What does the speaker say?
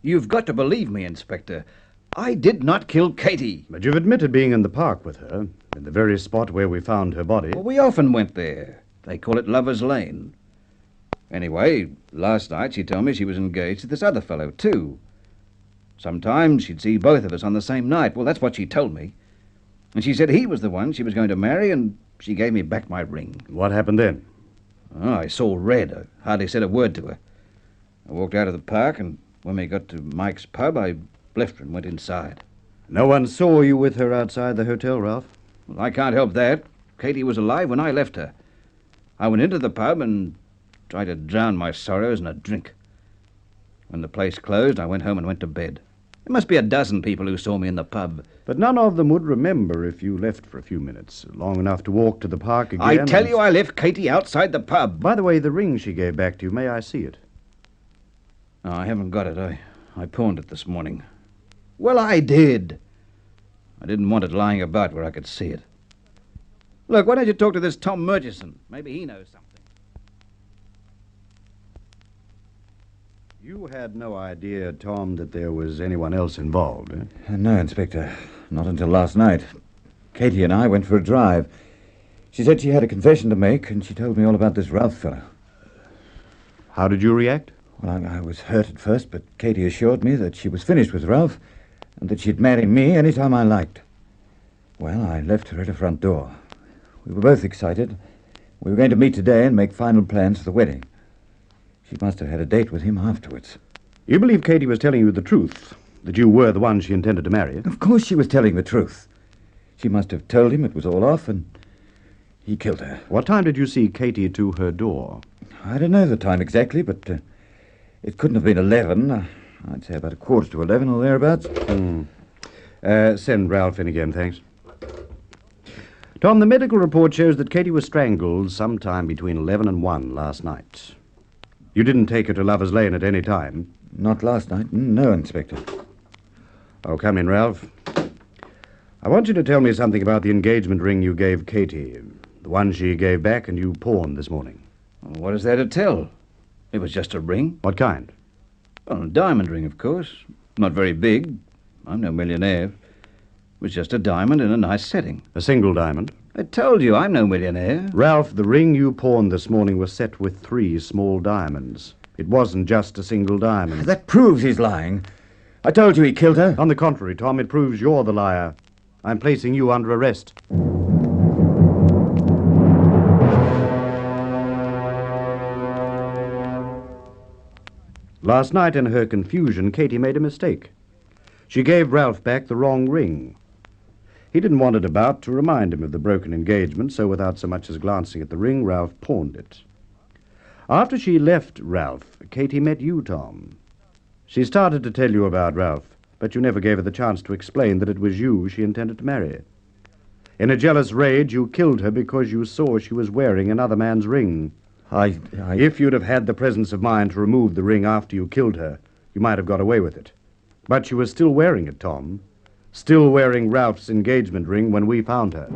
You've got to believe me, Inspector. I did not kill Katie. But you've admitted being in the park with her, in the very spot where we found her body. Well, we often went there. They call it Lover's Lane. Anyway, last night she told me she was engaged to this other fellow, too. Sometimes she'd see both of us on the same night. Well, that's what she told me. And she said he was the one she was going to marry, and she gave me back my ring. What happened then? Oh, I saw red. I hardly said a word to her. I walked out of the park, and when we got to Mike's pub, I left her and went inside. No one saw you with her outside the hotel, Ralph? Well, I can't help that. Katie was alive when I left her. I went into the pub and tried to drown my sorrows in a drink. When the place closed, I went home and went to bed. There must be a dozen people who saw me in the pub. But none of them would remember if you left for a few minutes, long enough to walk to the park again. I tell you, I left Katie outside the pub. By the way, the ring she gave back to you, may I see it? No, I haven't got it. I pawned it this morning. Well, I did. I didn't want it lying about where I could see it. Look, why don't you talk to this Tom Murchison? Maybe he knows something. You had no idea, Tom, that there was anyone else involved, eh? No, Inspector. Not until last night. Katie and I went for a drive. She said she had a confession to make, and she told me all about this Ralph fellow. How did you react? Well, I was hurt at first, but Katie assured me that she was finished with Ralph and that she'd marry me any time I liked. Well, I left her at her front door. We were both excited. We were going to meet today and make final plans for the wedding. She must have had a date with him afterwards. You believe Katie was telling you the truth, that you were the one she intended to marry? Of course she was telling the truth. She must have told him it was all off, and he killed her. What time did you see Katie to her door? I don't know the time exactly, but it couldn't have been 11. I'd say about 11:15 or thereabouts. Send Ralph in again, thanks. Tom, the medical report shows that Katie was strangled sometime between 11 and 1 last night. You didn't take her to Lover's Lane at any time? Not last night. No, Inspector. Oh, come in, Ralph. I want you to tell me something about the engagement ring you gave Katie, the one she gave back and you pawned this morning. Well, what is there to tell? It was just a ring. What kind? Well, a diamond ring, of course. Not very big. I'm no millionaire. It was just a diamond in a nice setting. A single diamond? I told you, I'm no millionaire. Ralph, the ring you pawned this morning was set with 3 small diamonds. It wasn't just a single diamond. That proves he's lying. I told you he killed her. On the contrary, Tom, it proves you're the liar. I'm placing you under arrest. Last night, in her confusion, Katie made a mistake. She gave Ralph back the wrong ring. He didn't want it about to remind him of the broken engagement, so without so much as glancing at the ring, Ralph pawned it. After she left Ralph, Katie met you, Tom. She started to tell you about Ralph, but you never gave her the chance to explain that it was you she intended to marry. In a jealous rage, you killed her because you saw she was wearing another man's ring. If you'd have had the presence of mind to remove the ring after you killed her, you might have got away with it. But she was still wearing it, Tom. Still wearing Ralph's engagement ring when we found her.